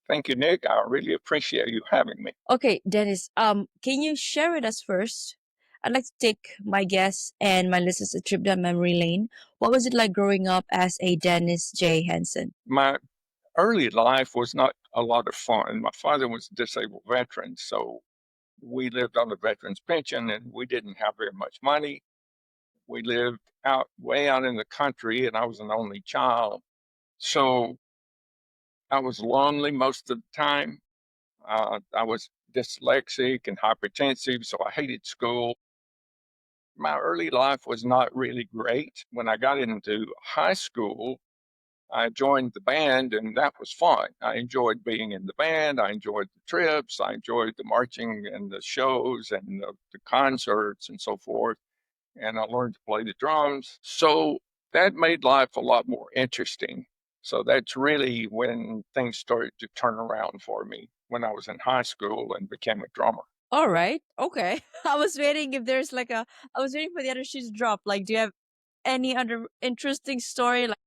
Thank you, Nick. I really appreciate you having me. Okay, Dennis, can you share with us first? I'd like to take my guests and my listeners a trip down memory lane. What was it like growing up as a Dennis J. Henson? My early life was not a lot of fun. My father was a disabled veteran, so we lived on a veteran's pension and we didn't have very much money. We lived way out in the country, and I was an only child. So I was lonely most of the time. I was dyslexic and hypertensive, so I hated school. My early life was not really great. When I got into high school, I joined the band, and that was fun. I enjoyed being in the band. I enjoyed the trips. I enjoyed the marching and the shows and the concerts and so forth. And I learned to play the drums. So that made life a lot more interesting. So that's really when things started to turn around for me when I was in high school and became a drummer. All right. Okay. I was waiting if there's like a I was waiting for the other shoes to drop. Like, do you have any other interesting story? Like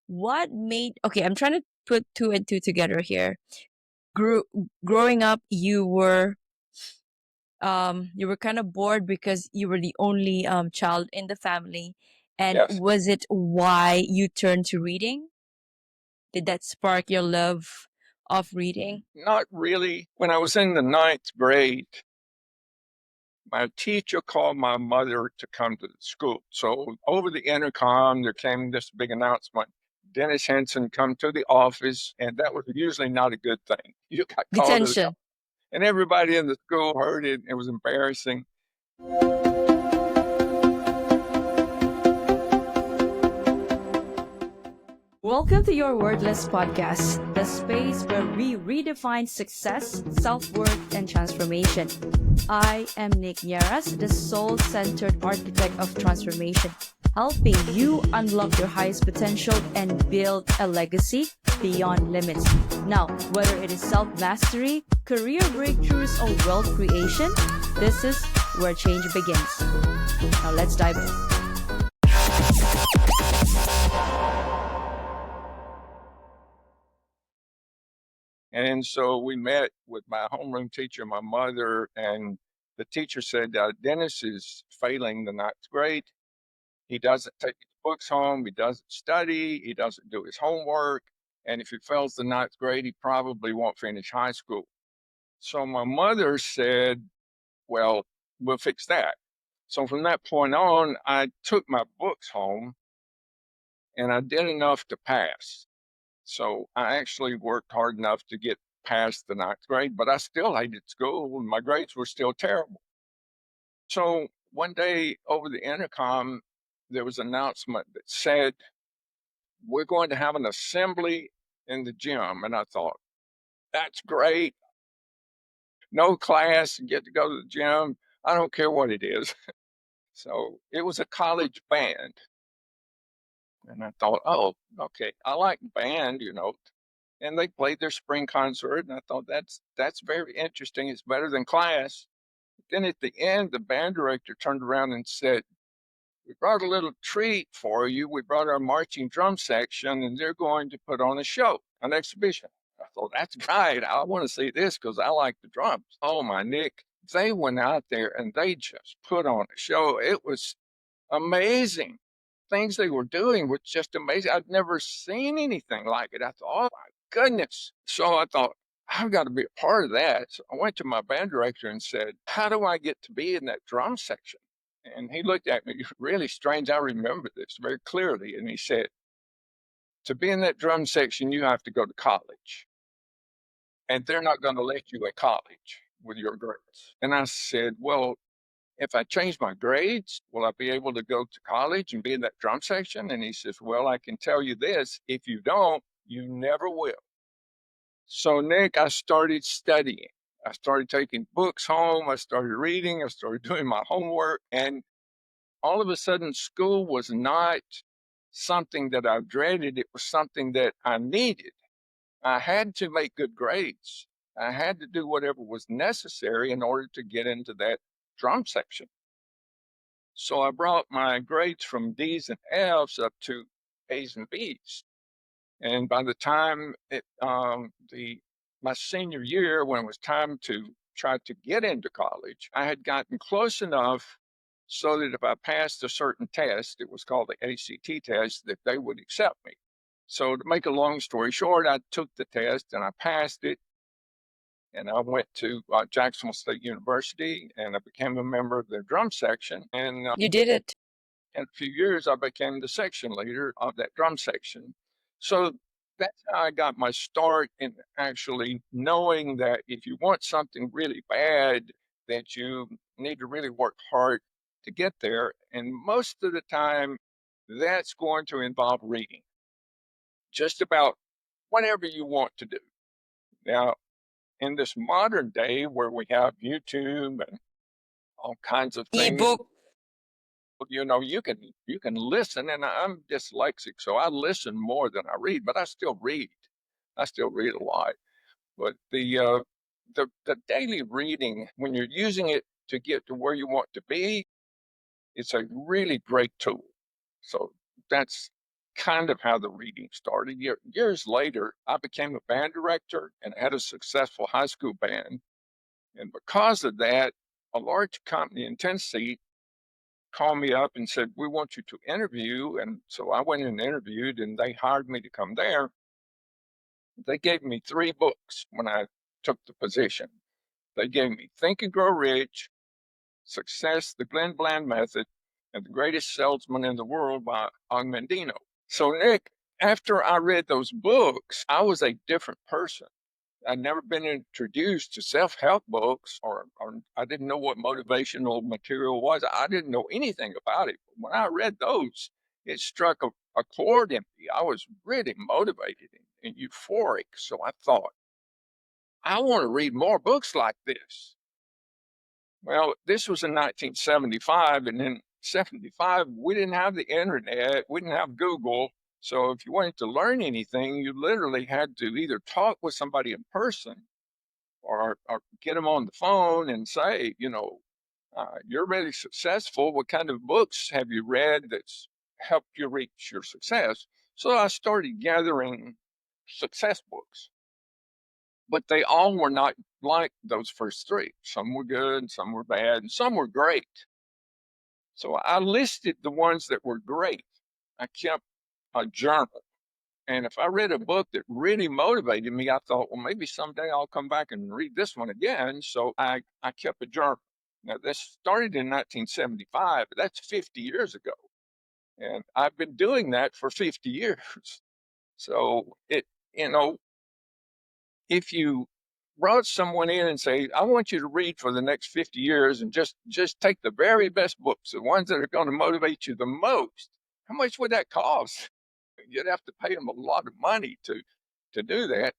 what made okay, I'm trying to put two and two together here. Grew growing up you were kind of bored because you were the only child in the family. And Yes. was it why you turned to reading? Did that spark your love of reading? Not really. When I was in the ninth grade, my teacher called my mother to come to the school. So over the intercom, there came this big announcement. Dennis Henson come to the office, and that was usually not a good thing. You got called to the Detention. and everybody in the school heard it. It was embarrassing. Welcome to your Wordless Podcast, the space where we redefine success, self worth, and transformation. I am Nick Nieras, the soul centered architect of transformation, helping you unlock your highest potential and build a legacy beyond limits. Now, whether it is self mastery, career breakthroughs, or wealth creation, this is where change begins. Now, let's dive in. And so we met with my homeroom teacher, my mother, and the teacher said, Dennis is failing the ninth grade. He doesn't take his books home. He doesn't study. He doesn't do his homework. And if he fails the ninth grade, he probably won't finish high school. So my mother said, well, we'll fix that. So from that point on, I took my books home and I did enough to pass. So I actually worked hard enough to get past the ninth grade, but I still hated school and my grades were still terrible. So one day over the intercom, there was an announcement that said, we're going to have an assembly in the gym. And I thought, that's great. No class, get to go to the gym. I don't care what it is. So it was a college band. And I thought, oh, okay, I like band. And they played their spring concert, and I thought that's very interesting. It's better than class. Then at the end, the band director turned around and said, "We brought a little treat for you. We brought our marching drum section, and they're going to put on a show, an exhibition." I thought, that's right. I want to see this because I like the drums. Oh my Nick, they went out there and they just put on a show. It was amazing. Things they were doing was just amazing. I'd never seen anything like it. I thought, oh my goodness. So I thought, I've got to be a part of that. So I went to my band director and said, how do I get to be in that drum section? And he looked at me really strange. I remember this very clearly. And he said, to be in that drum section, you have to go to college. And they're not going to let you in college with your grades. And I said, well, if I change my grades, will I be able to go to college and be in that drum section? And he says, well, I can tell you this, if you don't, you never will. So, Nick, I started studying. I started taking books home. I started reading. I started doing my homework. And all of a sudden, school was not something that I dreaded. It was something that I needed. I had to make good grades. I had to do whatever was necessary in order to get into that drum section. So I brought my grades from D's and F's up to A's and B's. And by the time the my senior year, when it was time to try to get into college, I had gotten close enough so that if I passed a certain test, it was called the ACT test, that they would accept me. So to make a long story short, I took the test and I passed it, and I went to Jacksonville State University, and I became a member of their drum section. And You did it. in a few years, I became the section leader of that drum section. So that's how I got my start in actually knowing that if you want something really bad, that you need to really work hard to get there. And most of the time, that's going to involve reading just about whatever you want to do. Now, in this modern day where we have YouTube and all kinds of things, Ebook. you can listen, and I'm dyslexic, so I listen more than I read, but I still read. I still read a lot. But the daily reading, when you're using it to get to where you want to be, it's a really great tool. So that's kind of how the reading started. Years later, I became a band director and had a successful high school band. And because of that, a large company in Tennessee called me up and said, "We want you to interview." And so I went and interviewed, and they hired me to come there. They gave me three books when I took the position. They gave me Think and Grow Rich, Success, the Glenn Bland Method, and The Greatest Salesman in the World by Og Mandino. So, Nick, after I read those books, I was a different person. I'd never been introduced to self-help books, or I didn't know what motivational material was. I didn't know anything about it. When I read those, it struck a chord in me. I was really motivated and euphoric. So I thought, I want to read more books like this. Well, this was in 1975, and in 75, we didn't have the internet, we didn't have Google. So if you wanted to learn anything, you literally had to either talk with somebody in person or get them on the phone and say, you're really successful. What kind of books have you read that's helped you reach your success? So I started gathering success books, but they all were not like those first three. Some were good, some were bad, and some were great. So I listed the ones that were great. I kept a journal. And if I read a book that really motivated me, I thought, well, maybe someday I'll come back and read this one again. So I kept a journal. Now, this started in 1975, but that's 50 years ago. And I've been doing that for 50 years. So you know, if you brought someone in and say, I want you to read for the next 50 years and just take the very best books, the ones that are going to motivate you the most, how much would that cost? You'd have to pay them a lot of money to do that.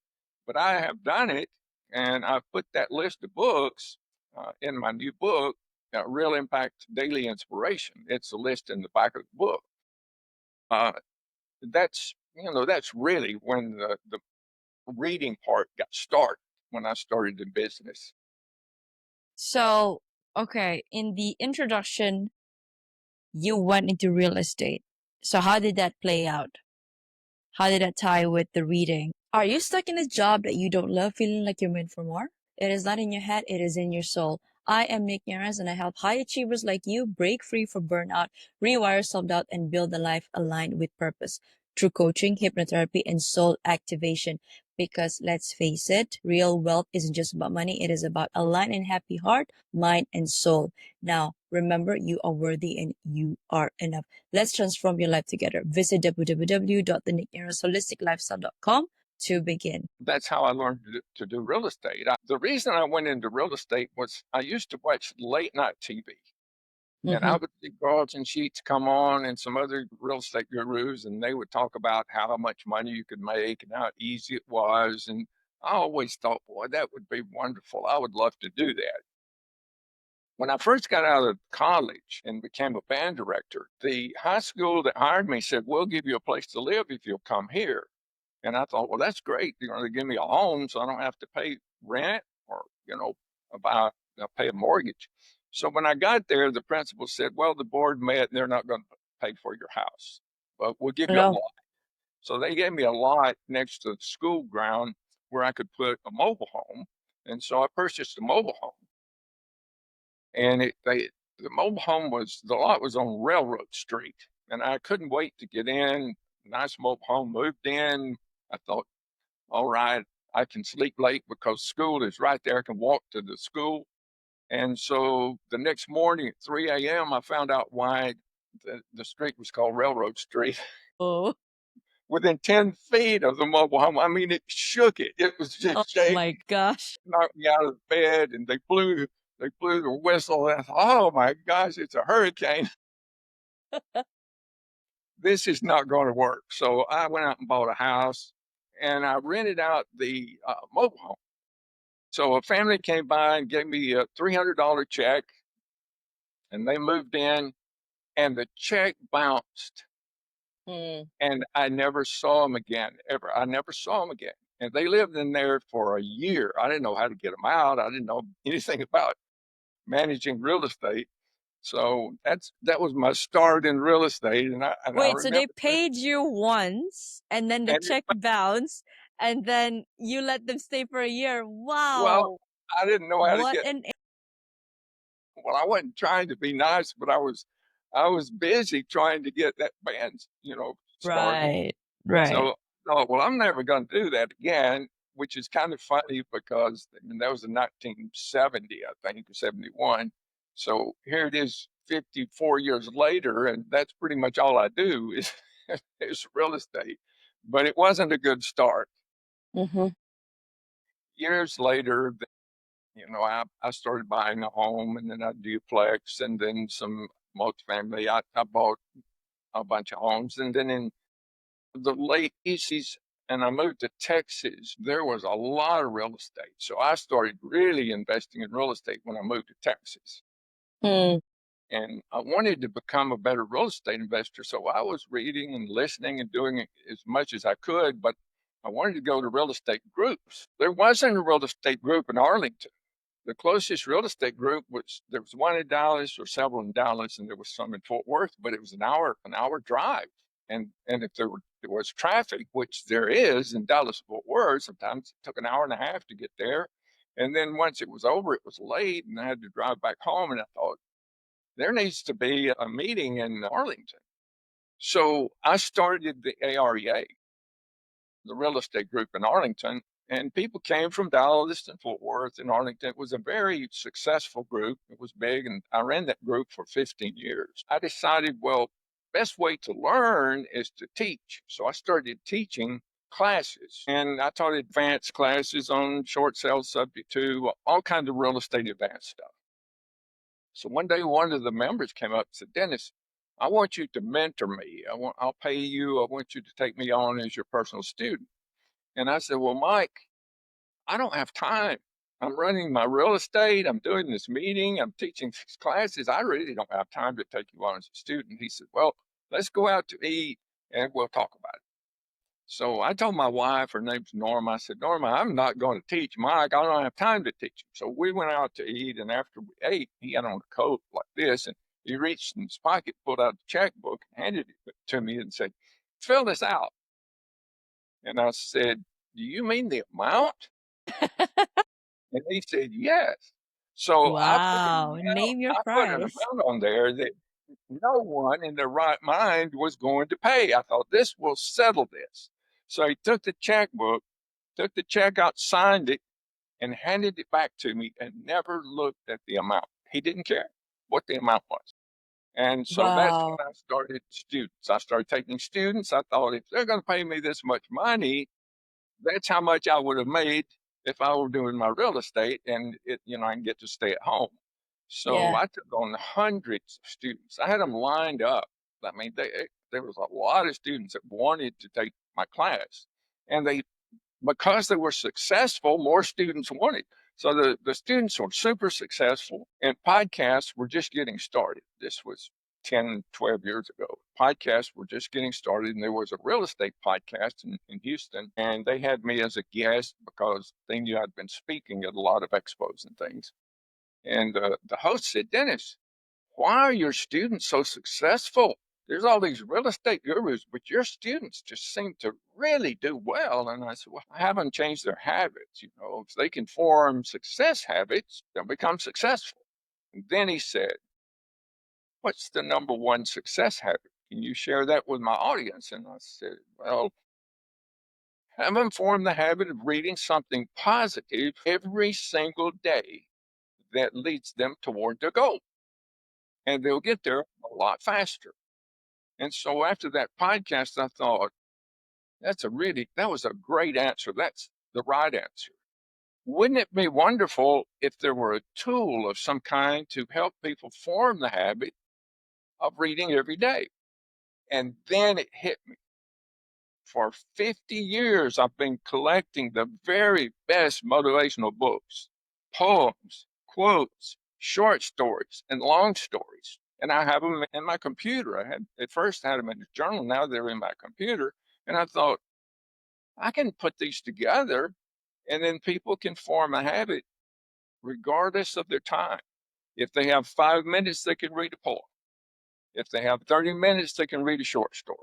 But I have done it, and I've put that list of books in my new book, Real Impact Daily Inspiration. It's a list in the back of the book. Uh, that's really when the reading part got started, when I started in business. So, okay, in the introduction, you went into real estate. So, how did that play out? How did that tie with the reading? Are you stuck in a job that you don't love, feeling like you're meant for more? It is not in your head, it is in your soul. I am Nick Nieras, and I help high achievers like you break free from burnout, rewire self-doubt, and build a life aligned with purpose through coaching, hypnotherapy, and soul activation. Because let's face it, real wealth isn't just about money, it is about a aligned and happy heart, mind, and soul. Now, remember, you are worthy and you are enough. Let's transform your life together. Visit www.thenicknieras.holisticlifestyle.com to begin. That's how I learned to do real estate. The reason I went into real estate was I used to watch late night TV. And I Mm-hmm. would see Carlton Sheets come on and some other real estate gurus, and they would talk about how much money you could make and how easy it was. And I always thought, boy, that would be wonderful. I would love to do that. When I first got out of college and became a band director, the high school that hired me said, we'll give you a place to live if you'll come here. And I thought, well, that's great. They give me a home so I don't have to pay rent or, pay a mortgage. So when I got there, the principal said, well, the board met and they're not going to pay for your house, but we'll give you a No. lot. So they gave me a lot next to the school ground where I could put a mobile home. And so I purchased a mobile home. And the mobile home the lot was on Railroad Street. And I couldn't wait to get in. Nice mobile home, moved in. I thought, all right, I can sleep late because school is right there. I can walk to the school. And so the next morning at 3 a.m., I found out why the street was called Railroad Street. Oh, Within 10 feet of the mobile home, I mean, it shook it. It was oh just my shaking, gosh. knocked me out of the bed, and they blew the whistle. And I thought, oh my gosh, it's a hurricane. This is not going to work. So I went out and bought a house, and I rented out the mobile home. So a family came by and gave me a $300 check, and they moved in, and the check bounced, Mm. and I never saw them again, ever. I never saw them again. And they lived in there for a year. I didn't know how to get them out. I didn't know anything about managing real estate. So that was my start in real estate, and I Wait, so they remember that. paid you once and then the And check bounced and then you let them stay for a year. well, Wow. I didn't know how to What get. an Well, I wasn't trying to be nice, but I was busy trying to get that band, started. right. Right. So, oh, well, I'm never going to do that again, which is kind of funny because I mean, that was in 1970, I think, or 71. So here it is 54 years later, and that's pretty much all I do is, is real estate. But it wasn't a good start. Mm-hmm. Years later, I started buying a home and then a duplex and then some multifamily. I bought a bunch of homes. And then in the late 80s, and I moved to Texas, there was a lot of real estate. So I started really investing in real estate when I moved to Texas. Mm. And I wanted to become a better real estate investor. So I was reading and listening and doing it as much as I could, but I wanted to go to real estate groups. There wasn't a real estate group in Arlington. The closest real estate group there was one in Dallas or several in Dallas, and there was some in Fort Worth, but it was an hour drive. And if there was traffic, which there is in Dallas Fort Worth, sometimes it took an hour and a half to get there. And then once it was over, it was late, and I had to drive back home. And I thought there needs to be a meeting in Arlington. So I started the AREA, the real estate group in Arlington, and people came from Dallas and Fort Worth and Arlington. It was a very successful group. It was big, and I ran that group for 15 years. I decided, well, best way to learn is to teach. So I started teaching classes, and I taught advanced classes on short sales subject to all kinds of real estate advanced stuff. So one day, one of the members came up and said, Dennis, I want you to mentor me. I'll pay you. I want you to take me on as your personal student. And I said, well, Mike, I don't have time. I'm running my real estate. I'm doing this meeting. I'm teaching these classes. I really don't have time to take you on as a student. He said, well, let's go out to eat and we'll talk about it. So I told my wife, her name's Norma, I said, Norma, I'm not going to teach Mike. I don't have time to teach him. So we went out to eat. And after we ate, he had on a coat like this. And he reached in his pocket, pulled out the checkbook, handed it to me and said, fill this out. And I said, do you mean the amount? And he said, yes. So Wow. Name your I put an price. amount on there that no one in their right mind was going to pay. I thought this will settle this. So he took the checkbook, took the check out, signed it, and handed it back to me and never looked at the amount. He didn't care what the amount was. And so that's Wow. when I started students. I started taking students. I thought if they're going to pay me this much money, that's how much I would have made if I were doing my real estate and I can get to stay at home. So Yeah. I took on hundreds of students. I had them lined up. I mean, there was a lot of students that wanted to take my class, and because they were successful, more students wanted. So the students were super successful, and podcasts were just getting started. This was 10, 12 years ago. Podcasts were just getting started, and there was a real estate podcast in Houston, and they had me as a guest because they knew I'd been speaking at a lot of expos and things. And the host said, Dennis, why are your students so successful? there's all these real estate gurus, but your students just seem to really do well. And I said, well, I haven't changed their habits. You know, if they can form success habits, they'll become successful. And then he said, what's the number one success habit? Can you share that with my audience? And I said, well, have them form the habit of reading something positive every single day that leads them toward their goal. And they'll get there a lot faster. And so after that podcast, I thought, that was a great answer. That's the right answer. Wouldn't it be wonderful if there were a tool of some kind to help people form the habit of reading every day? And then it hit me. For 50 years, I've been collecting the very best motivational books, poems, quotes, short stories, and long stories. And I have them in my computer. I had at first had them in a journal, now they're in my computer. And I thought, I can put these together and then people can form a habit regardless of their time. If they have 5 minutes, they can read a poem. If they have 30 minutes, they can read a short story.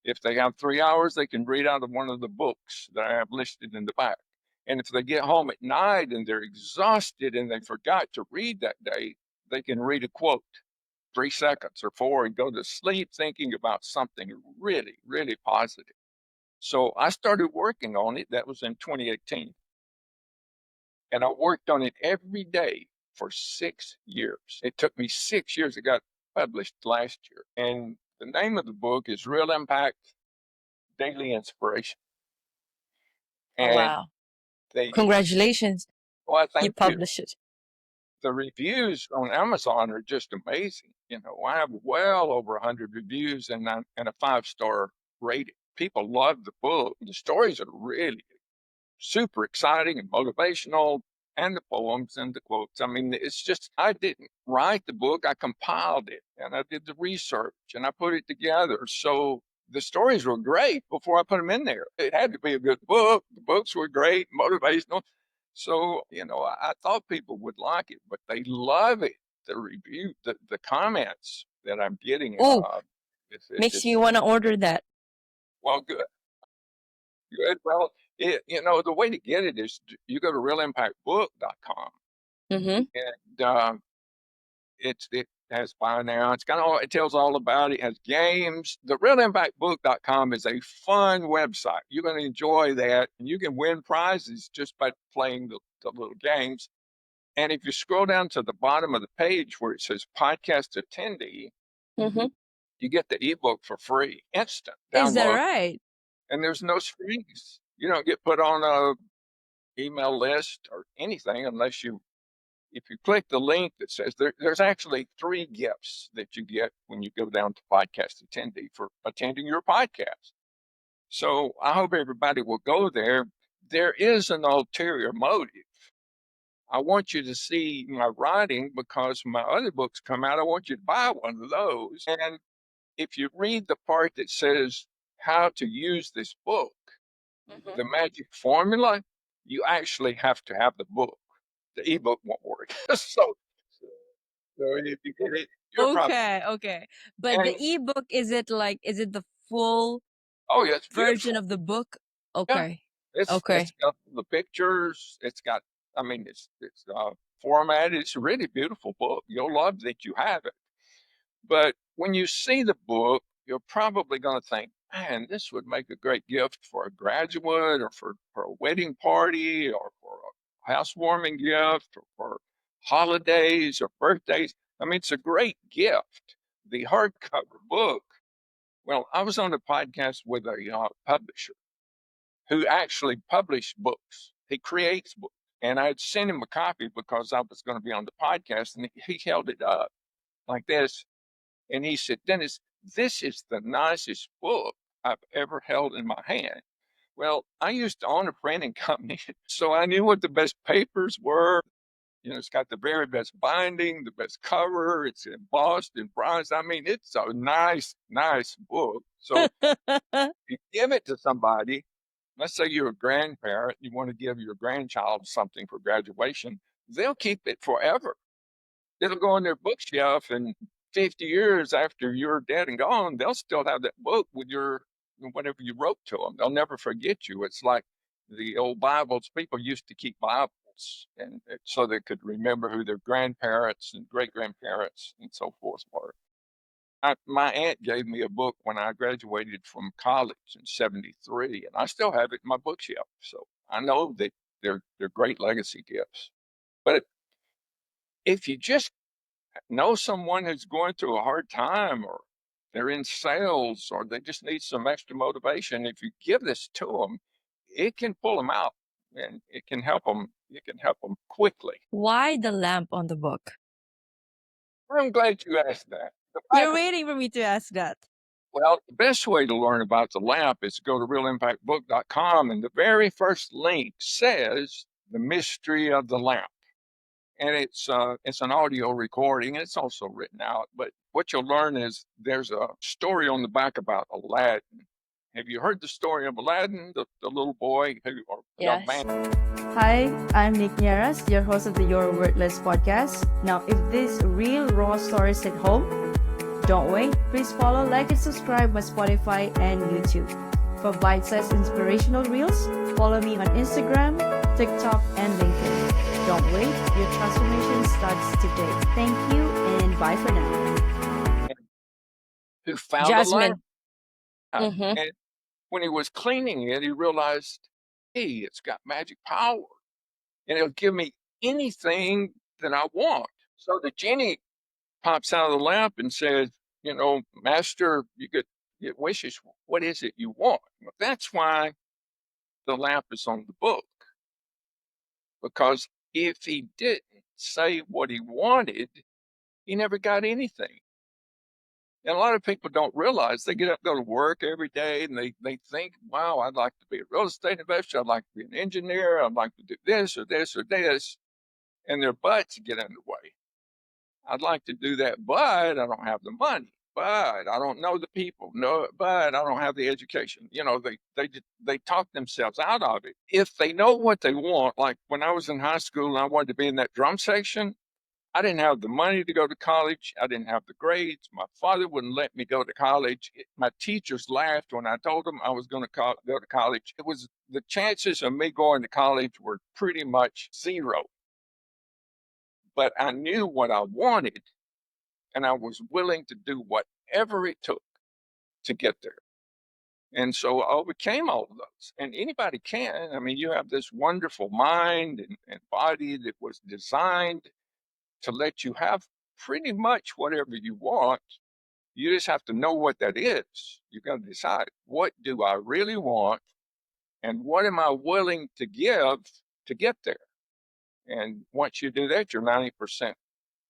If they have 3 hours, they can read out of one of the books that I have listed in the back. And if they get home at night and they're exhausted and they forgot to read that day, they can read a quote, 3 seconds or four, and go to sleep thinking about something really, really positive. So I started working on it. That was in 2018. And I worked on it every day for 6 years. It took me 6 years. It got published last year. And the name of the book is Real Impact Daily Inspiration. Oh, And wow. they, Congratulations. well, You thank you. published it. The reviews on Amazon are just amazing. You know, I have well over 100 reviews and a 5-star rating. People love the book. The stories are really super exciting and motivational, and the poems and the quotes. I mean, it's just, I didn't write the book, I compiled it and I did the research and I put it together. So the stories were great before I put them in there. It had to be a good book. The books were great, motivational. So, you know, I thought people would like it, but they love it. The review, the comments that I'm getting, Oh, makes me it's want to order that. well, good. Good. Well, the way to get it is you go to realimpactbook.com Mm-hmm. and it has buy now. It's got all, it tells all about it. It has games. The realimpactbook.com is a fun website. You're going to enjoy that. And you can win prizes just by playing the little games. And if you scroll down to the bottom of the page where it says podcast attendee, Mm-hmm. you get the ebook for free, instant Is that download. right? And there's no strings. You don't get put on a email list or anything unless if you click the link that says there's actually 3 gifts that you get when you go down to podcast attendee for attending your podcast. So I hope everybody will go there. There is an ulterior motive. I want you to see my writing because my other books come out. I want you to buy one of those. And if you read the part that says how to use this book, Mm-hmm. the magic formula, you actually have to have the book. The ebook won't work. So if you get it, you're probably, Okay, okay. But the and ebook, is it the full oh yeah, it's version beautiful. of the book? Yeah, Okay. it's Okay. got the pictures. It's got, I mean, it's formatted. It's a really beautiful book. You'll love that you have it. But when you see the book, you're probably going to think, man, this would make a great gift for a graduate or for a wedding party or for a housewarming gift or for holidays or birthdays. I mean, it's a great gift. The hardcover book. Well, I was on a podcast with a publisher who actually published books. He creates books. And I'd sent him a copy because I was going to be on the podcast, and he held it up like this. And he said, Dennis, this is the nicest book I've ever held in my hand. Well, I used to own a printing company, so I knew what the best papers were. You know, it's got the very best binding, the best cover. It's embossed in bronze. I mean, it's a nice, nice book. So you give it to somebody. Let's say you're a grandparent, you want to give your grandchild something for graduation, they'll keep it forever. It'll go on their bookshelf and 50 years after you're dead and gone, they'll still have that book with your whatever you wrote to them. They'll never forget you. It's like the old Bibles. People used to keep Bibles, and so they could remember who their grandparents and great grandparents and so forth were. My aunt gave me a book when I graduated from college in '73, and I still have it in my bookshelf. So I know that they're great legacy gifts. But if you just know someone who's going through a hard time, or they're in sales, or they just need some extra motivation, if you give this to them, it can pull them out, and it can help them. It can help them quickly. Why the lamp on the book? I'm glad you asked that. The You're Bible, waiting for me to ask that. well, the best way to learn about the lamp is to go to realimpactbook.com, and the very first link says the mystery of the lamp. And it's an audio recording. It's also written out. But what you'll learn is there's a story on the back about Aladdin. Have you heard the story of Aladdin, the little boy who, or young Yes. man? Hi, I'm Nick Nieras, your host of the Your Wordless podcast. Now, if these real raw stories hit home, don't wait. Please follow, like, and subscribe my Spotify and YouTube. For bite-sized inspirational reels, follow me on Instagram, TikTok, and LinkedIn. Don't wait. Your transformation starts today. Thank you, and bye for now. Who found the lamp? Jasmine. Mm-hmm. And when he was cleaning it, he realized, hey, it's got magic power, and it'll give me anything that I want. So the genie pops out of the lamp and says, Master, you get wishes. What is it you want? Well, that's why the lamp is on the book, because if he didn't say what he wanted, he never got anything. And a lot of people don't realize they get up, go to work every day, and they think, wow, I'd like to be a real estate investor. I'd like to be an engineer. I'd like to do this or this or this. And their butts get in the way. I'd like to do that, but I don't have the money. But I don't know the people. No, but I don't have the education. They talk themselves out of it. If they know what they want, like when I was in high school and I wanted to be in that drum section, I didn't have the money to go to college. I didn't have the grades. My father wouldn't let me go to college. My teachers laughed when I told them I was going to go to college. It was the chances of me going to college were pretty much zero. But I knew what I wanted, and I was willing to do whatever it took to get there. And so I overcame all of those. And anybody can. I mean, you have this wonderful mind and body that was designed to let you have pretty much whatever you want. You just have to know what that is. You got to decide, what do I really want, and what am I willing to give to get there? And once you do that, you're 90%.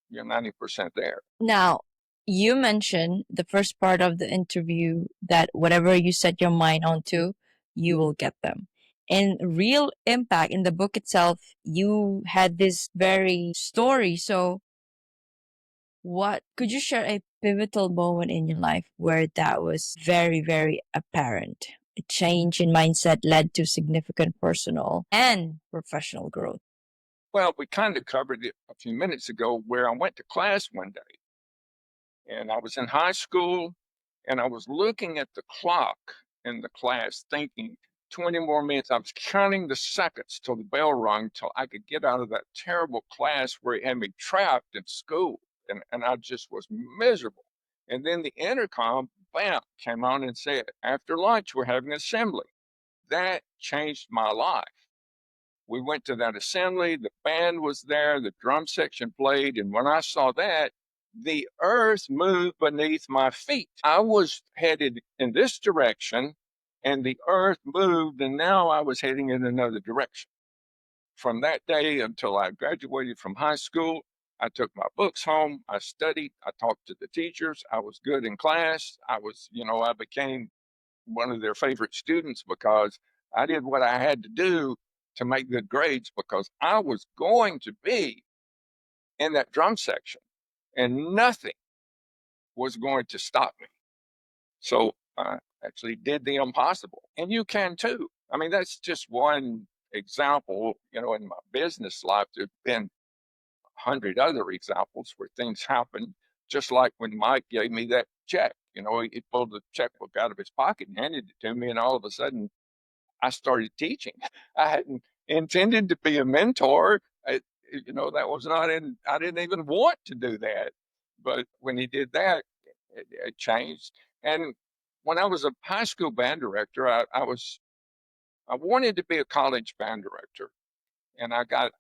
You're 90% there. Now, you mentioned the first part of the interview that whatever you set your mind onto, you will get them. In real impact in the book itself, you had this very story. So, what could you share a pivotal moment in your life where that was very, very apparent? A change in mindset led to significant personal and professional growth. Well, we kind of covered it a few minutes ago, where I went to class one day, and I was in high school, and I was looking at the clock in the class thinking 20 more minutes. I was counting the seconds till the bell rung till I could get out of that terrible class where it had me trapped in school. And I just was miserable. And then the intercom, bam, came on and said, after lunch, we're having assembly. That changed my life. We went to that assembly, the band was there, the drum section played, and when I saw that, the earth moved beneath my feet. I was headed in this direction, and the earth moved, and now I was heading in another direction. From that day until I graduated from high school, I took my books home, I studied, I talked to the teachers, I was good in class. I became one of their favorite students because I did what I had to do to make good grades, because I was going to be in that drum section, and nothing was going to stop me. So I actually did the impossible, and you can too. I mean, that's just one example. In my business life, there's been 100 other examples where things happen just like when Mike gave me that check. He pulled the checkbook out of his pocket and handed it to me, and all of a sudden I started teaching. I hadn't intended to be a mentor. That was not in, I didn't even want to do that. But when he did that, it changed. And when I was a high school band director, I wanted to be a college band director. And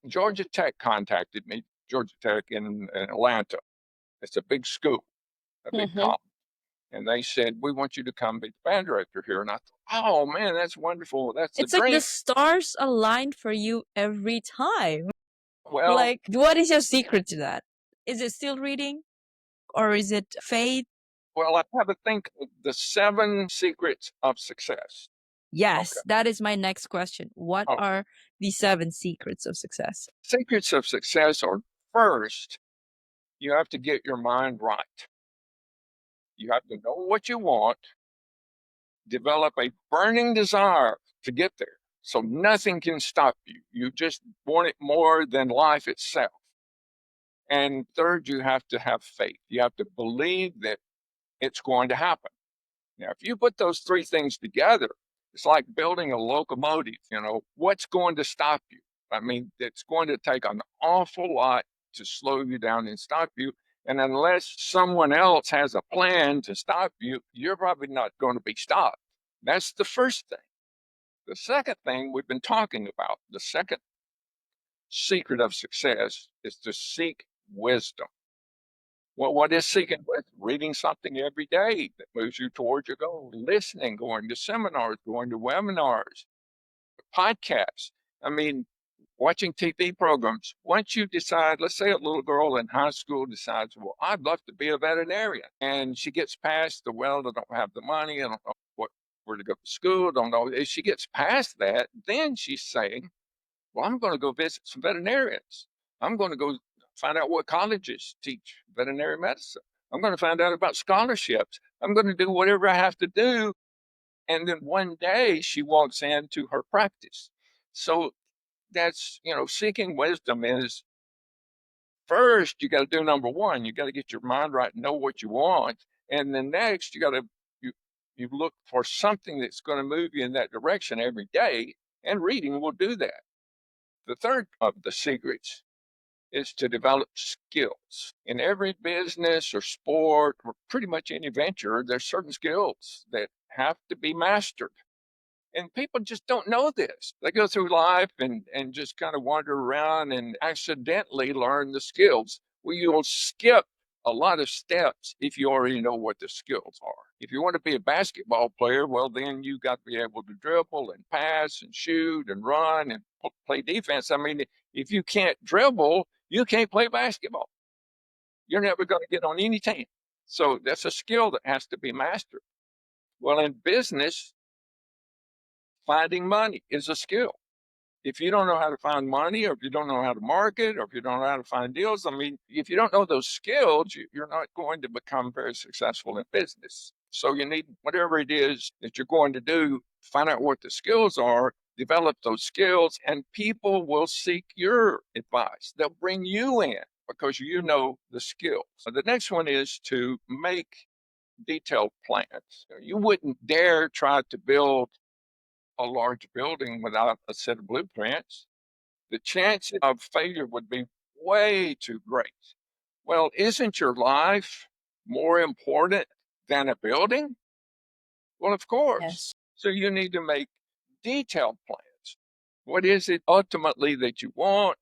Georgia Tech contacted me, Georgia Tech in Atlanta. It's a big school, a big Mm-hmm. college. And they said, we want you to come be the band director here. And I thought, oh man, that's wonderful. That's the It's like the dream. stars aligned for you every time. Well, Like, what is your secret to that? Is it still reading or is it faith? well, I have to think of the 7 secrets of success. Okay. Yes, that is my next question. What Oh, are the 7 secrets of success? secrets of success are, first, you have to get your mind right. You have to know what you want, develop a burning desire to get there. So nothing can stop you. You just want it more than life itself. And third, you have to have faith. You have to believe that it's going to happen. Now, if you put those 3 things together, it's like building a locomotive. What's going to stop you? I mean, it's going to take an awful lot to slow you down and stop you. And unless someone else has a plan to stop you, you're probably not going to be stopped. That's the first thing. The second thing we've been talking about, the second secret of success, is to seek wisdom. Well, what is seeking wisdom? Reading something every day that moves you towards your goal, listening, going to seminars, going to webinars, podcasts. I mean, watching TV programs. Once you decide, let's say a little girl in high school decides, well, I'd love to be a veterinarian. And she gets past the, well, I don't have the money, I don't know where to go to school, don't know. If she gets past that, then she's saying, well, I'm going to go visit some veterinarians. I'm going to go find out what colleges teach veterinary medicine. I'm going to find out about scholarships. I'm going to do whatever I have to do. And then one day she walks into her practice. So that's, seeking wisdom is, first, you got to do number one. You got to get your mind right and know what you want. And then next, you, you look for something that's going to move you in that direction every day. And reading will do that. The third of the secrets is to develop skills. In every business or sport or pretty much any venture, there's certain skills that have to be mastered. And people just don't know this. They go through life and just kind of wander around and accidentally learn the skills. Well, you'll skip a lot of steps if you already know what the skills are. If you want to be a basketball player, well, then you got to be able to dribble and pass and shoot and run and play defense. I mean, if you can't dribble, you can't play basketball. You're never going to get on any team. So that's a skill that has to be mastered. Well, in business, finding money is a skill. If you don't know how to find money, or if you don't know how to market, or if you don't know how to find deals, I mean, if you don't know those skills, you're not going to become very successful in business. So you need, whatever it is that you're going to do, find out what the skills are, develop those skills, and people will seek your advice. They'll bring you in because you know the skills. So the next one is to make detailed plans. You wouldn't dare try to build a large building without a set of blueprints. The chance of failure would be way too great. Well, isn't your life more important than a building? Well, of course. Yes. So you need to make detailed plans. What is it ultimately that you want?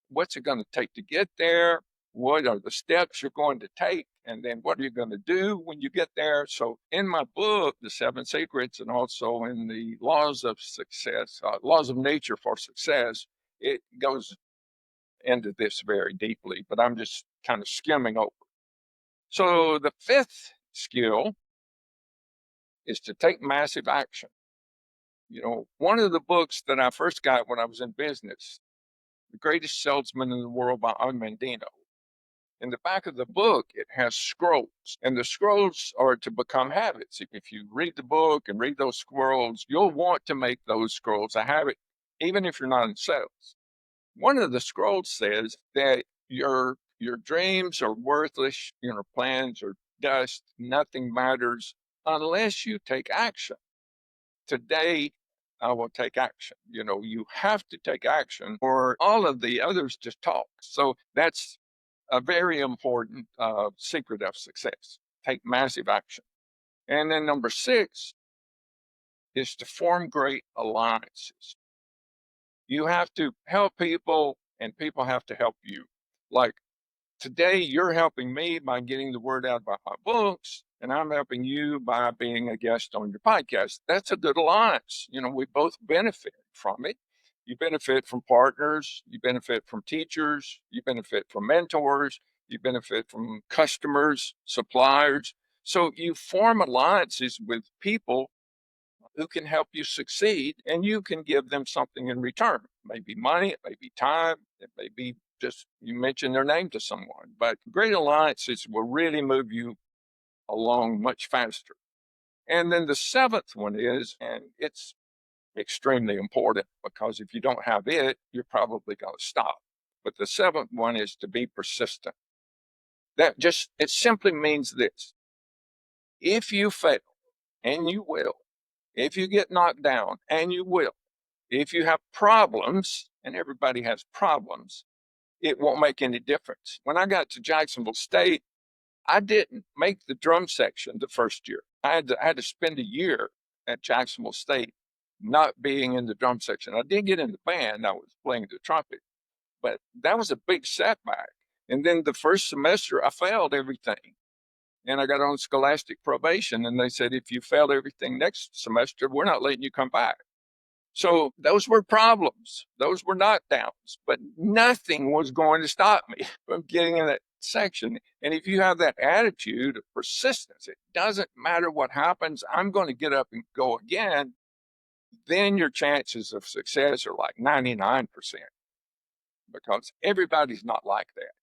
What's it going to take to get there? What are the steps you're going to take? And then what are you going to do when you get there? So in my book, The 7 Secrets, and also in the Laws of Success, Laws of Nature for Success, it goes into this very deeply, but I'm just kind of skimming over. So the 5th skill is to take massive action. One of the books that I first got when I was in business, The Greatest Salesman in the World by Og Mandino. In the back of the book, it has scrolls, and the scrolls are to become habits. If you read the book and read those scrolls, you'll want to make those scrolls a habit, even if you're not in sales. One of the scrolls says that your Your dreams are worthless, plans are dust, nothing matters unless you take action. Today, I will take action. You have to take action, or all of the others just talk. So that's a very important secret of success. Take massive action. And then number 6 is to form great alliances. You have to help people, and people have to help you. Like today, you're helping me by getting the word out about my books, and I'm helping you by being a guest on your podcast. That's a good alliance. We both benefit from it. You benefit from partners, you benefit from teachers, you benefit from mentors, you benefit from customers, suppliers. So you form alliances with people who can help you succeed, and you can give them something in return. It may be money, it may be time, it may be just you mention their name to someone. But great alliances will really move you along much faster. And then the 7th one is, and it's extremely important because if you don't have it, you're probably going to stop. But the 7th one is to be persistent. It simply means this: if you fail, and you will, if you get knocked down, and you will, if you have problems, and everybody has problems, it won't make any difference. When I got to Jacksonville State, I didn't make the drum section the first year. I had to spend a year at Jacksonville State not being in the drum section. I did get in the band. I was playing the trumpet, but that was a big setback. And then the first semester, I failed everything. And I got on scholastic probation, and they said, if you failed everything next semester, we're not letting you come back. So those were problems. Those were knockdowns, but nothing was going to stop me from getting in that section. And if you have that attitude of persistence, it doesn't matter what happens, I'm going to get up and go again, then your chances of success are like 99% because everybody's not like that.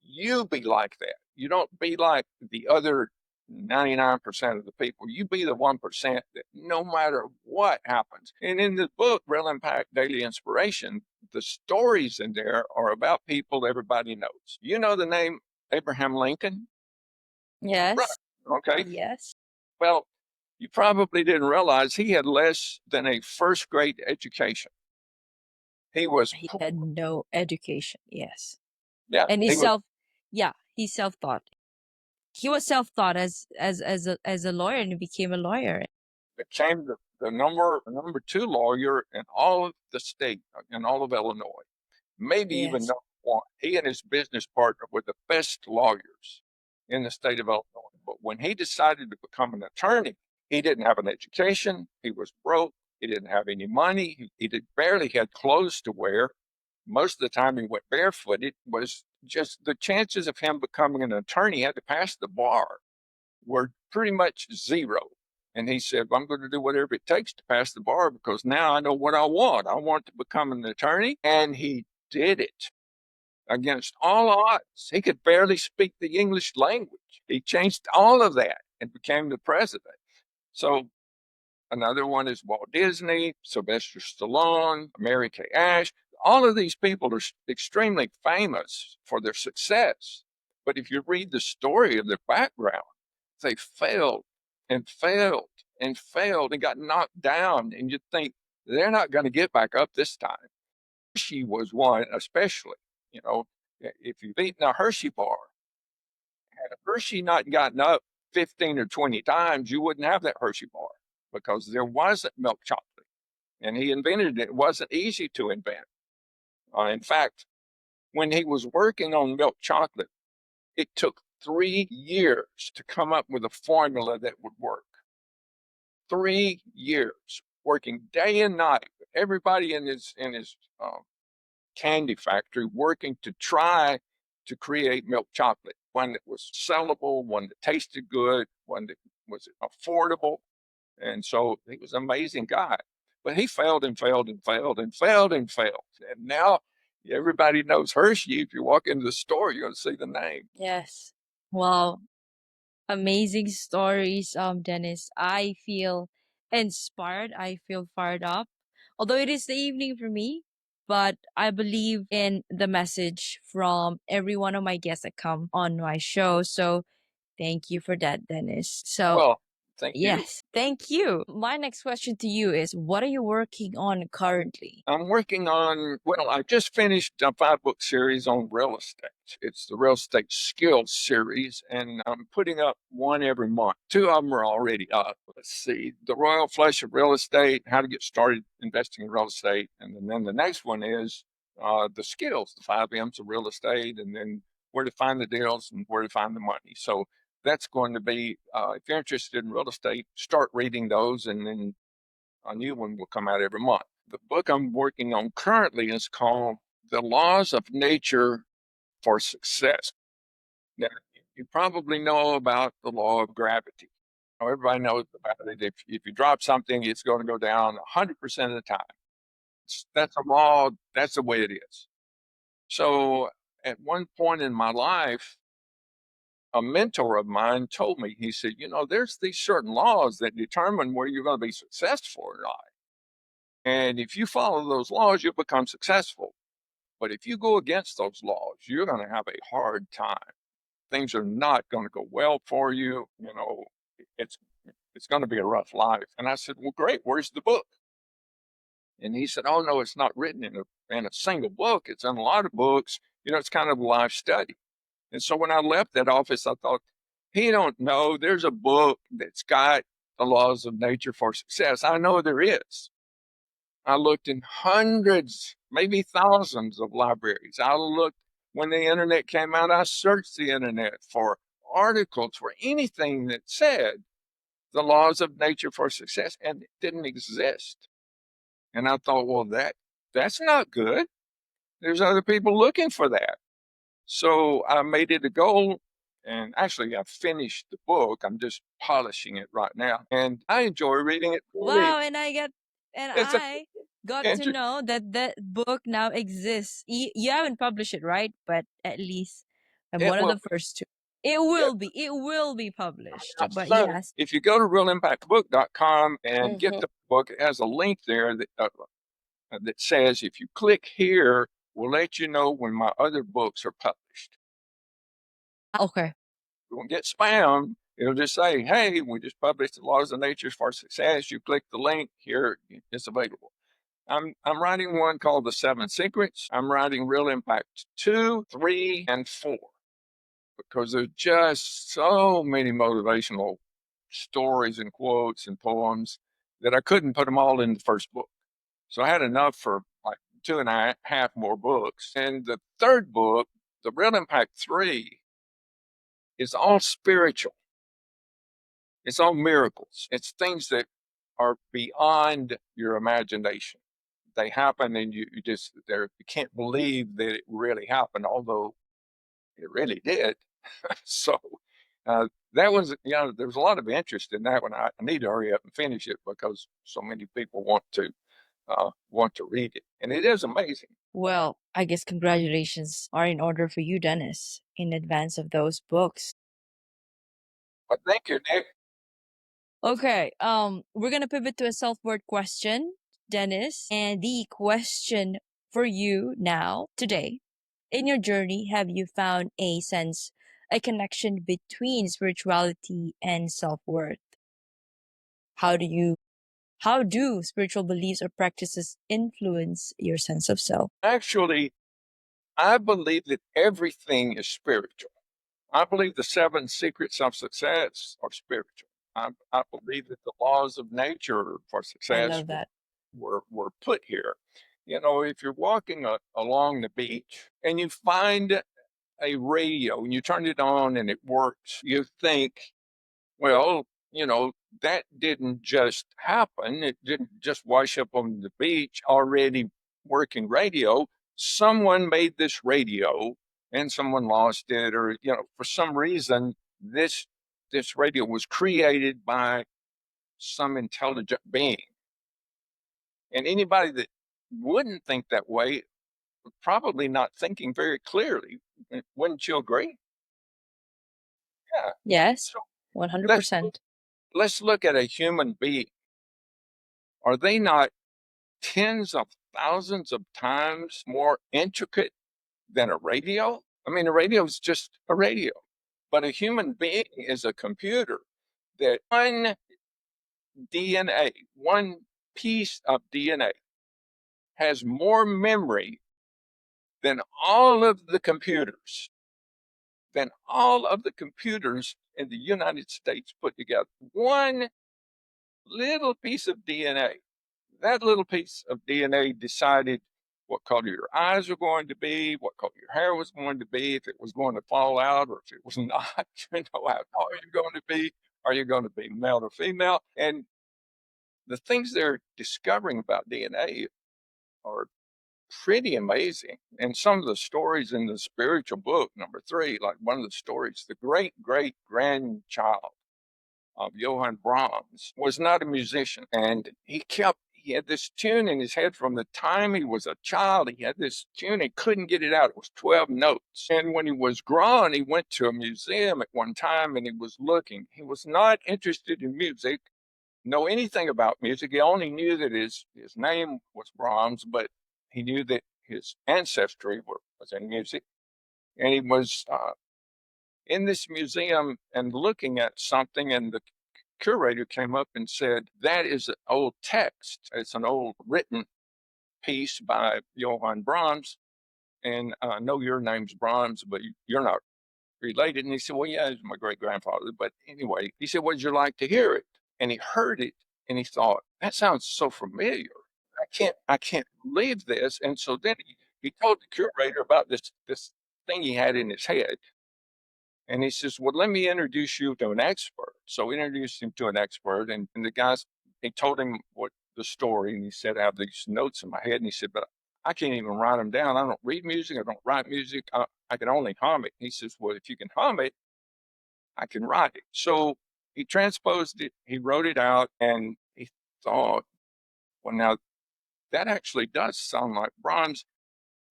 You be like that. You don't be like the other 99% of the people. You be the 1% that no matter what happens. And in the book, Real Impact Daily Inspiration, the stories in there are about people everybody knows. You know the name Abraham Lincoln? Right. Yes. Okay. Yes. Well, you probably didn't realize he had less than a first grade education. He was He poor. had no education. Yes. Yeah, And he was he's self-taught. He was self-taught as a lawyer, and he became a lawyer. became the number 2 lawyer in all of the state, in all of Illinois, maybe even Yes. number 1. He and his business partner were the best lawyers in the state of Illinois. But when he decided to become an attorney, he didn't have an education. He was broke. He didn't have any money. He barely had clothes to wear. Most of the time he went barefooted. Was just the chances of him becoming an attorney, he had to pass the bar, were pretty much zero. And he said, well, I'm going to do whatever it takes to pass the bar because now I know what I want. I want to become an attorney. And he did it against all odds. He could barely speak the English language. He changed all of that and became the president. So another one is Walt Disney, Sylvester Stallone, Mary Kay Ash. All of these people are extremely famous for their success. But if you read the story of their background, they failed and failed and failed and got knocked down. And you'd think they're not going to get back up this time. Hershey was one, especially. You know, if you've eaten a Hershey bar, had Hershey not gotten up 15 or 20 times, you wouldn't have that Hershey bar because there wasn't milk chocolate. And he invented it. It wasn't easy to invent. In fact, when he was working on milk chocolate, it took 3 years to come up with a formula that would work. 3 years working day and night. Everybody in his candy factory working to try to create milk chocolate, one that was sellable, one that tasted good, one that was affordable. And so he was an amazing guy. But he failed and failed and failed and failed and failed. And now everybody knows Hershey. If you walk into the store, you're going to see the name. Yes. Wow. Amazing stories, Dennis. I feel inspired. I feel fired up. Although it is the evening for me, but I believe in the message from every one of my guests that come on my show. So thank you for that, Dennis. So Well, thank you. yes, thank you. My next question to you is, what are you working on currently? I'm working on, well, I just finished a 5-book series on real estate. It's the Real Estate Skills series, and I'm putting up one every month. 2 of them are already up. Let's see, The Royal Flush of Real Estate, How to Get Started Investing in Real Estate. And then the next one is the skills, the 5 M's of real estate, and then where to find the deals and where to find the money. So that's going to be, if you're interested in real estate, start reading those, and then a new one will come out every month. The book I'm working on currently is called The Laws of Nature for Success. Now, you probably know about the law of gravity. Everybody knows about it. If you drop something, it's going to go down 100% of the time. That's a law. That's the way it is. So at one point in my life, a mentor of mine told me, he said, there's these certain laws that determine where you're going to be successful in life. And if you follow those laws, you'll become successful. But if you go against those laws, you're going to have a hard time. Things are not going to go well for you. It's it's going to be a rough life. And I said, well, great. Where's the book? And he said, oh no, it's not written in a single book. It's in a lot of books. It's kind of a life study. And so when I left that office, I thought, he don't know. There's a book that's got the laws of nature for success. I know there is. I looked in hundreds, maybe thousands of libraries. I looked when the internet came out, I searched the internet for articles, for anything that said the laws of nature for success, and it didn't exist. And I thought, well, that's not good. There's other people looking for that. So I made it a goal. And actually, I finished the book. I'm just polishing it right now. And I enjoy reading it. Wow, It's a, I got to inter- know that that book now exists. You haven't published it, right? But at least I'm it one of will the first to. it, It will be published. out But soon. yes. If you go to realimpactbook.com and get Mhm. the book, it has a link there that says if you click here, we'll let you know when my other books are published. Okay. You won't get spam. It'll just say, hey, we just published the Laws of Nature for Success. You click the link here, it's available. I'm writing one called The 7 Secrets. I'm writing Real Impact 2, 3, and 4 because there's just so many motivational stories and quotes and poems that I couldn't put them all in the first book. So I had enough for like 2.5 more books. And the third book, The Real Impact 3, is all spiritual. It's all miracles. It's things that are beyond your imagination. They happen and you can't believe that it really happened, although it really did. So that was, there was a lot of interest in that one. I need to hurry up and finish it because so many people want to read it, and it is amazing. Well, I guess congratulations are in order for you, Dennis, in advance of those books. But thank you, Nick. Okay, we're gonna pivot to a self-worth question, Dennis. And the question for you now, today, in your journey, have you found a connection between spirituality and self-worth? How do you how do spiritual beliefs or practices influence your sense of self? Actually, I believe that everything is spiritual. I believe the 7 secrets of success are spiritual. I believe that the laws of nature for I success love that. were put here. If you're walking along the beach and you find a radio and you turn it on and it works, you think, well, that didn't just happen. It didn't just wash up on the beach already working radio. Someone made this radio and someone lost it, or, for some reason, this radio was created by some intelligent being. And anybody that wouldn't think that way, probably not thinking very clearly. Wouldn't you agree? Yeah. Yes, So let's 100%. let's look at a human being. Are they not tens of thousands of times more intricate than a radio. I mean, a radio is just a radio, but a human being is a computer that one DNA, one piece of DNA has more memory than all of the computers, than all of the computers in the United States put together. One little piece of DNA. That little piece of DNA decided what color your eyes were going to be, what color your hair was going to be, if it was going to fall out or if it was not, how tall you're going to be, are you going to be male or female? And the things they're discovering about DNA are pretty amazing. And some of the stories in the spiritual book, number three, like one of the stories, the great great grandchild of Johann Brahms was not a musician. And he had this tune in his head from the time he was a child. He had this tune, he couldn't get it out. It was 12 notes. And when he was grown, he went to a museum at one time and he was looking. He was not interested in music, know anything about music. He only knew that his name was Brahms, but he knew that his ancestry was in music. And he was in this museum and looking at something, and the curator came up and said, "That is an old text. It's an old written piece by Johann Brahms. And I know your name's Brahms, but you're not related." And he said, "Well, yeah, he's my great grandfather." But anyway, he said, "Would you like to hear it?" And he heard it and he thought, "That sounds so familiar. I can't believe this." And so then he told the curator about this thing he had in his head. And he says, "Well, let me introduce you to an expert." So we introduced him to an expert, and the guys, he told him what the story, and he said, "I have these notes in my head." And he said, "But I can't even write them down. I don't read music. I don't write music. I can only hum it." He says, "Well, if you can hum it, I can write it." So he transposed it, he wrote it out, and he thought, "Well, now that actually does sound like Brahms.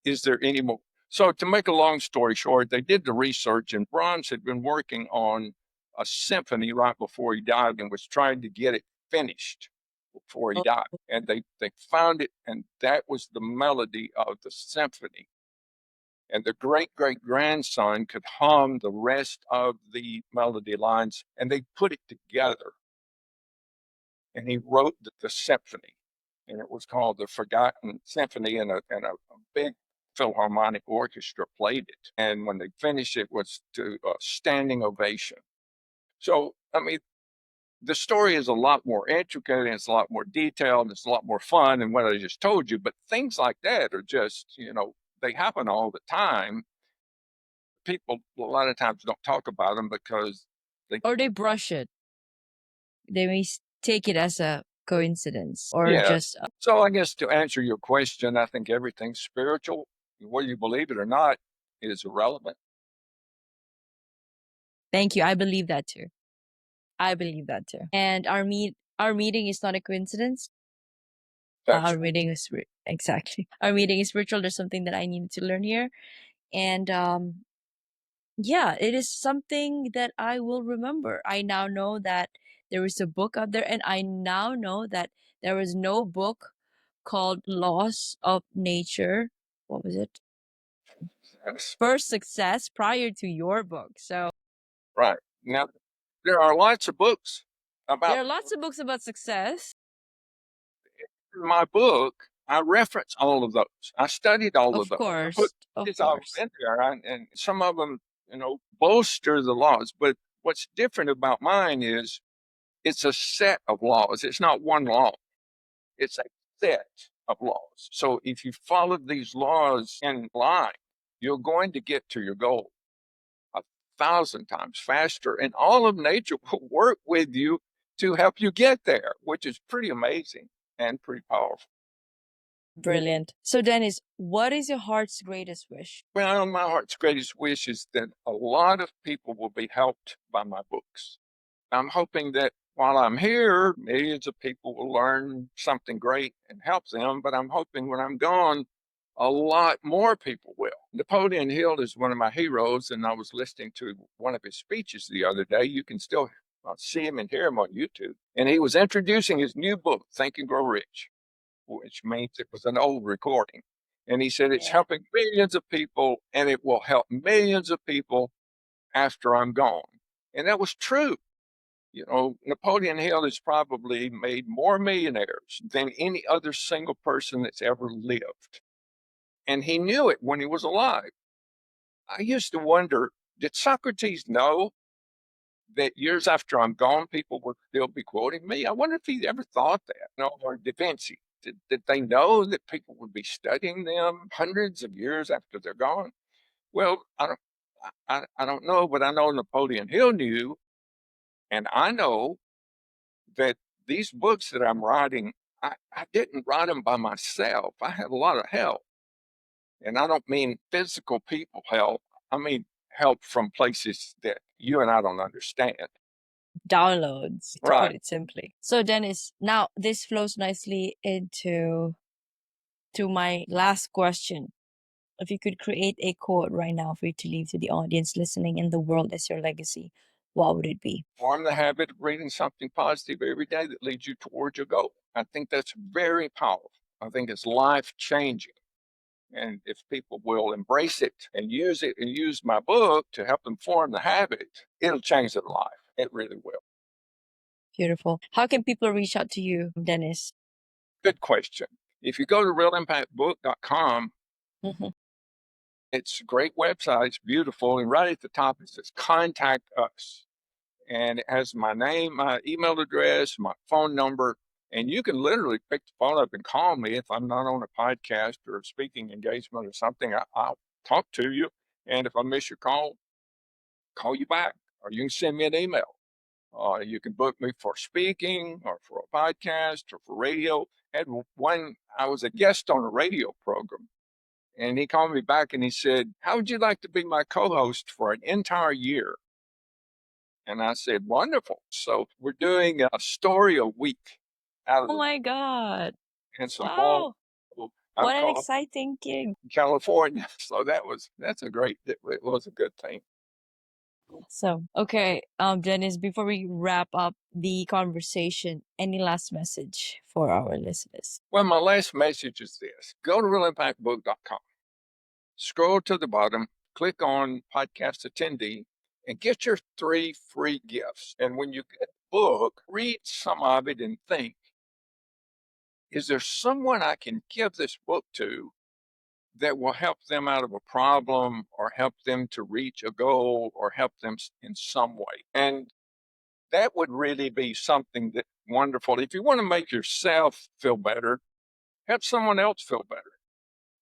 Is there any more?" So, to make a long story short, they did the research, and Brahms had been working on a symphony right before he died and was trying to get it finished before he died. And they found it, and that was the melody of the symphony. And the great great grandson could hum the rest of the melody lines, and they put it together. And he wrote the symphony, and it was called the Forgotten Symphony, and a big philharmonic orchestra played it. And when they finished, it was to a standing ovation. So, I mean, the story is a lot more intricate and it's a lot more detailed and it's a lot more fun than what I just told you. But things like that are just, they happen all the time. People a lot of times don't talk about them because they, Or they brush it. They may take it as a coincidence or yeah. just So I guess to answer your question, I think everything's spiritual. Whether you believe it or not is irrelevant. thank you. I believe that too. I believe that too. And our meeting is not a coincidence. That's Our meeting is exactly. Our meeting is spiritual. There's something that I needed to learn here. And yeah, it is something that I will remember. I now know that there is a book out there, and I now know that there is no book called Laws of Nature. What was it? that's First Success prior to your book. So right. Now, there are lots of books there about are lots of books about success. my book. I reference all of those. I studied all of Of those. I put course. Of these all course. in there, and some of them, bolster the laws. But what's different about mine is it's a set of laws. It's not one law. It's a set of laws. So if you follow these laws in line, you're going to get to your goal 1,000 times faster, and all of nature will work with you to help you get there, which is pretty amazing and pretty powerful. Brilliant. So Dennis, what is your heart's greatest wish? Well, my heart's greatest wish is that a lot of people will be helped by my books. I'm hoping that while I'm here, millions of people will learn something great and help them, but I'm hoping when I'm gone, a lot more people will. Napoleon Hill is one of my heroes, and I was listening to one of his speeches the other day. You can still see him and hear him on YouTube. And he was introducing his new book, Think and Grow Rich. which means it was an old recording. And he said, it's Yeah. helping millions of people and it will help millions of people after I'm gone. And that was true. You know, Napoleon Hill has probably made more millionaires than any other single person that's ever lived. And he knew it when he was alive. I used to wonder, did Socrates know that years after I'm gone, people would still be quoting me? I wonder if he ever thought that. No, or Da Vinci. Did they know that people would be studying them hundreds of years after they're gone? Well, I don't know, but I know Napoleon Hill knew, and I know that these books that I'm writing, I didn't write them by myself. I had a lot of help. And I don't mean physical people help. I mean help from places that you and I don't understand. Downloads, to put Right. it simply. So Dennis, now this flows nicely into my last question. If you could create a quote right now for you to leave to the audience listening in the world as your legacy, what would it be? Form the habit of reading something positive every day that leads you towards your goal. I think that's very powerful. I think it's life changing. And if people will embrace it and use my book to help them form the habit, it'll change their life. It really will. Beautiful. How can people reach out to you, Dennis? Good question. If you go to realimpactbook.com, Mhm. it's a great website. It's beautiful. And right at the top, it says contact us. And it has my name, my email address, my phone number. And you can literally pick the phone up and call me if I'm not on a podcast or a speaking engagement or something. I'll talk to you. And if I miss your call you back. Or you can send me an email. You can book me for speaking or for a podcast or for radio. And when I was a guest on a radio program, and he called me back and he said, how would you like to be my co-host for an entire year? And I said, wonderful. So we're doing a story a week out of Oh my God. Henson. Wow. I'm What an calling exciting gig. California. So that's a great, it was a good thing. So, okay, Dennis, before we wrap up the conversation, any last message for our listeners? Well, my last message is this. Go to realimpactbook.com, scroll to the bottom, click on podcast attendee, and get your 3 free gifts. And when you get the book, read some of it and think, is there someone I can give this book to that will help them out of a problem or help them to reach a goal or help them in some way? And that would really be something that wonderful. If you want to make yourself feel better, help someone else feel better.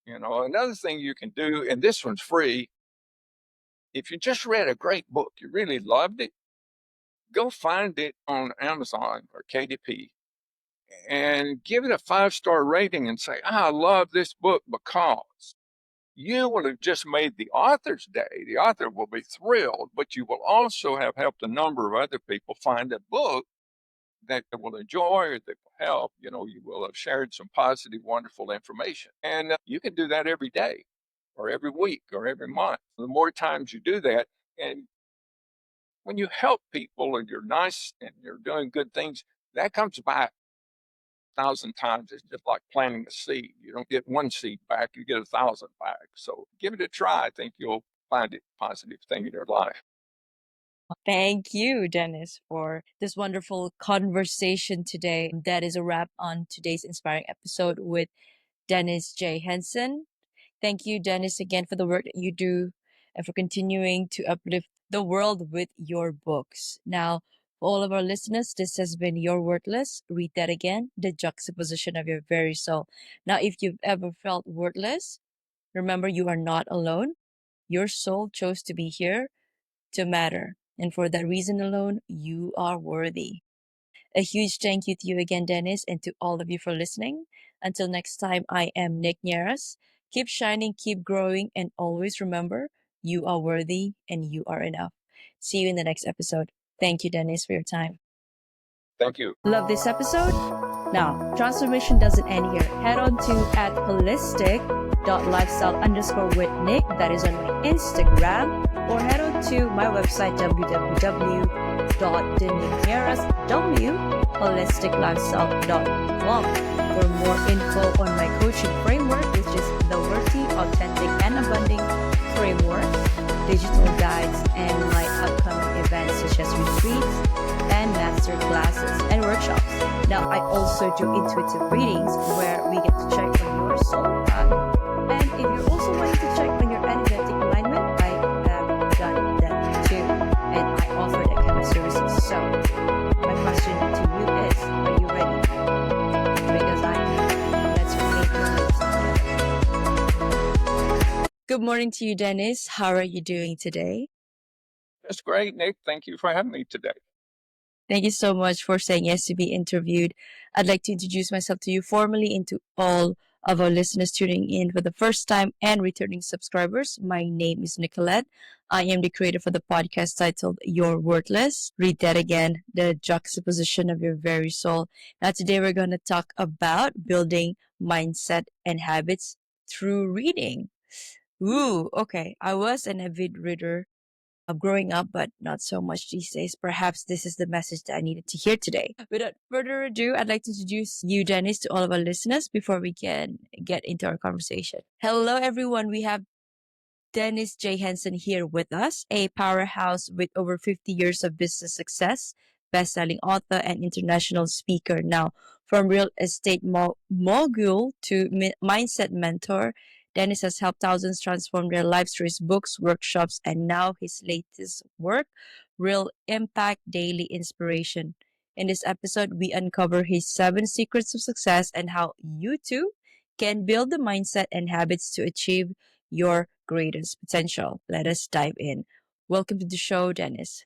You know, another thing you can do, and this one's free, if you just read a great book, you really loved it, go find it on Amazon or KDP and give it a 5-star rating and say, I love this book because you will have just made the author's day. The author will be thrilled, but you will also have helped a number of other people find a book that they will enjoy or that will help. You know, you will have shared some positive, wonderful information. And you can do that every day or every week or every month. The more times you do that, and when you help people and you're nice and you're doing good things, that comes back 1,000 times. It's just like planting a seed. You don't get one seed back, you get 1,000 back. So give it a try. I think you'll find it a positive thing in your life. Thank you, Dennis, for this wonderful conversation today. That is a wrap on today's inspiring episode with Dennis J. Henson. Thank you, Dennis, again for the work that you do and for continuing to uplift the world with your books. Now, for all of our listeners, this has been Your Worthless. Read that again, the juxtaposition of your very soul. Now, if you've ever felt worthless, remember you are not alone. Your soul chose to be here to matter. And for that reason alone, you are worthy. A huge thank you to you again, Dennis, and to all of you for listening. Until next time, I am Nick Nieras. Keep shining, keep growing, and always remember you are worthy and you are enough. See you in the next episode. Thank you, Dennis, for your time. Thank you. Love this episode? Now, transformation doesn't end here. Head on to at holistic.lifestyle_with_Nick. That is on my Instagram. Or head on to my website, www.denigneras.holisticlifestyle.com. For more info on my coaching framework, which is the Worthy, Authentic, and Abundant Framework, digital guides, and my upcoming events such as retreats and master classes and workshops. Now, I also do intuitive readings where we get to check on your soul path. And if you're also wanting to check on your energetic alignment, I have done that too. And I offer that kind of services. So, my question to you is, are you ready? Because I am. Let's create your lives together. Good morning to you, Dennis. How are you doing today? That's great, Nick. Thank you for having me today. Thank you so much for saying yes to be interviewed. I'd like to introduce myself to you formally and to all of our listeners tuning in for the first time and returning subscribers. My name is Nicolette. I am the creator for the podcast titled You're Worthless. Read that again, the juxtaposition of your very soul. Now, today we're going to talk about building mindset and habits through reading. Ooh, okay. I was an avid reader growing up, but not so much these days. Perhaps this is the message that I needed to hear today. Without further ado, I'd like to introduce you, Dennis, to all of our listeners before we can get into our conversation. Hello, everyone. We have Dennis J. Henson here with us, a powerhouse with over 50 years of business success, best-selling author and international speaker. Now, from real estate mogul to mindset mentor, Dennis has helped thousands transform their lives through his books, workshops, and now his latest work, Real Impact Daily Inspiration. In this episode, we uncover his 7 secrets of success and how you too can build the mindset and habits to achieve your greatest potential. Let us dive in. Welcome to the show, Dennis.